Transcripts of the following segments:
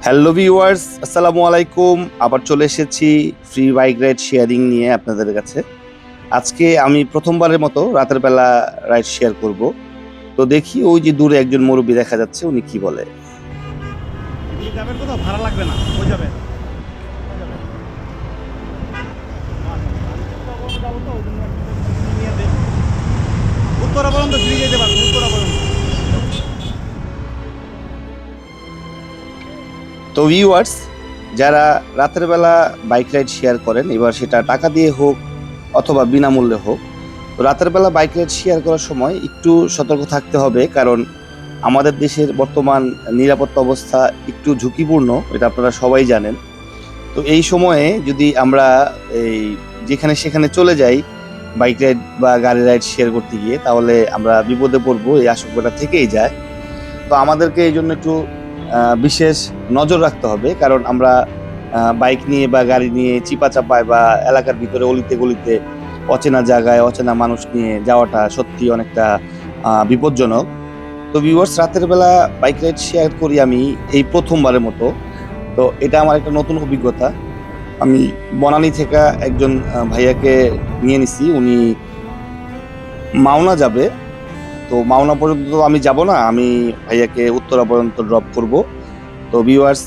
Hello viewers, আসসালামু আলাইকুম। আবার চলে এসেছি ফ্রি বাইক রাইড শেয়ারিং নিয়ে আপনাদের কাছে। আজকে আমি প্রথমবারের মতো রাতের বেলা রাইড শেয়ার করব। তো দেখি ওই যে দূরে একজন মুরব্বী দেখা যাচ্ছে, উনি কি বলে। এদিকে যাবেন কোথাও ভাড়া লাগবে না, ওই যাবেন উত্তরা পর্যন্ত ফ্রি যেতে পারবেন, উত্তরা পর্যন্ত। তো ভিউয়ার্স, যারা রাতের বেলা বাইক রাইড শেয়ার করেন, এবার সেটা টাকা দিয়ে হোক অথবা বিনামূল্যে হোক, তো রাতের বেলা বাইক রাইড শেয়ার করার সময় একটু সতর্ক থাকতে হবে। কারণ আমাদের দেশের বর্তমান নিরাপত্তা অবস্থা একটু ঝুঁকিপূর্ণ, এটা আপনারা সবাই জানেন। তো এই সময়ে যদি আমরা এই যেখানে সেখানে চলে যাই বাইক রাইড বা গাড়ি রাইড শেয়ার করতে গিয়ে, তাহলে আমরা বিপদে পড়বো, এই আশঙ্কাটা থেকেই যায়। তো আমাদেরকে এই জন্য একটু বিশেষ নজর রাখতে হবে। কারণ আমরা বাইক নিয়ে বা গাড়ি নিয়ে চিপা চাপায় বা এলাকার ভিতরে অলিতে গলিতে অচেনা জায়গায় অচেনা মানুষ নিয়ে যাওয়াটা সত্যি অনেকটা বিপজ্জনক। তো ভিউয়ার্স, রাতের বেলা বাইক রাইড শেয়ার করি আমি এই প্রথমবারের মতো। তো এটা আমার একটা নতুন অভিজ্ঞতা। আমি বনানী থেকে একজন ভাইয়াকে নিয়ে নিছি, উনি মাওনা যাবে। তো মাওনা পর্যন্ত তো আমি যাব না, আমি ভাইয়াকে উত্তরা পর্যন্ত ড্রপ করব। তো ভিউয়ার্স,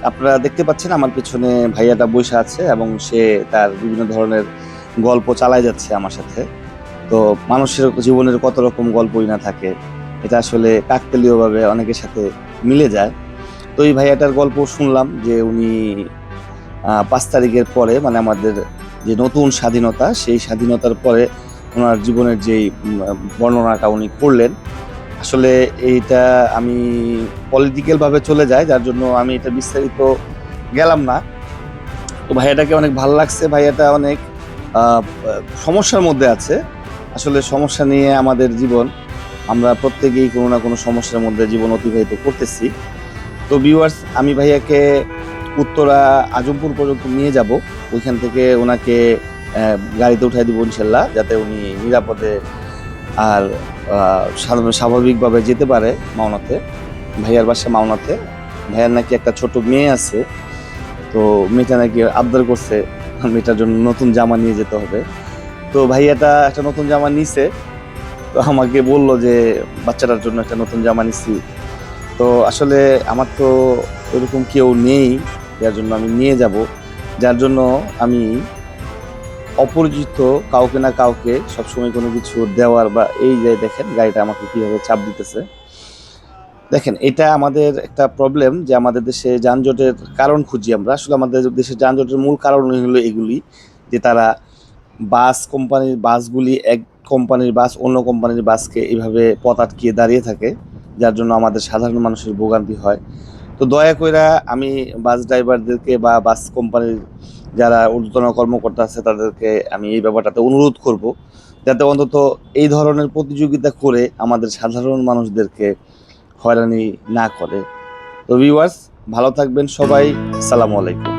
আপনারা দেখতে পাচ্ছেন আমার পেছনে ভাইয়াটা বসে আছে এবং সে তার বিভিন্ন ধরনের গল্প চালায় যাচ্ছে আমার সাথে। তো মানুষের জীবনের কত রকম গল্পই না থাকে, এটা আসলে কাকতালীয়ভাবে অনেকের সাথে মিলে যায়। তো এই ভাইয়াটার গল্প শুনলাম যে উনি 5 তারিখের পরে, মানে আমাদের যে নতুন স্বাধীনতা, সেই স্বাধীনতার পরে ওনার জীবনের যেই বর্ণনাটা উনি করলেন, আসলে এইটা আমি পলিটিক্যাল ভাবে চলে যায়, যার জন্য আমি এটা বিস্তারিত গেলাম না। তো ভাইয়াটাকে অনেক ভালো লাগছে, ভাইয়াটা অনেক আহ, সমস্যার মধ্যে আছে। আসলে সমস্যা নিয়ে আমাদের জীবন, আমরা প্রত্যেকেই কোনো না কোনো সমস্যার মধ্যে জীবন অতিবাহিত করতেছি। তো ভিউয়ার্স, আমি ভাইয়াকে উত্তরা আজমপুর পর্যন্ত নিয়ে যাব। ওইখান থেকে ওনাকে গাড়িতে উঠাই দিব ইনশাল্লাহ, যাতে উনি নিরাপদে আর স্বাভাবিকভাবে যেতে পারে মাওনাতে। ভাইয়ার বাসা মাওনাতে। ভাইয়ার নাকি একটা ছোট মেয়ে আছে, তো মেয়েটা নাকি আবদার করছে মেয়েটার জন্য নতুন জামা নিয়ে যেতে হবে। তো ভাইয়াটা একটা নতুন জামা নিছে, তো আমাকে বললো যে বাচ্চাটার জন্য একটা নতুন জামা নিছি। তো আসলে আমার তো ওইরকম কেউ নেই যার জন্য আমি নিয়ে যাব, যার জন্য আমি অপরিচিত কাউকে না কাউকে সবসময় কোনো কিছু দেওয়ার, বা এই যে দেখেন গাড়িটা আমাকে কিভাবে চাপ দিতেছে, দেখেন এটা আমাদের একটা প্রবলেম যে আমাদের দেশে যানজটের কারণ খুঁজি আমরা। আসলে আমাদের দেশের যানজটের মূল কারণ হলো এগুলি, যে তারা বাস কোম্পানির বাসগুলি এক কোম্পানির বাস অন্য কোম্পানির বাসকে এইভাবে পথ আটকিয়ে দাঁড়িয়ে থাকে, যার জন্য আমাদের সাধারণ মানুষের ভোগান্তি হয়। তো দয়া কইরা আমি বাস ড্রাইভারদেরকে বা বাস কোম্পানির যারা ঊর্ধ্বতন কর্মকর্তা আছে তাদেরকে আমি এই ব্যাপারটাতে অনুরোধ করব, যাতে অন্তত এই ধরনের প্রতিযোগিতা করে আমাদের সাধারণ মানুষদেরকে হয়রানি না করে। তো ভিউয়ার্স, ভালো থাকবেন সবাই। আসসালামু আলাইকুম।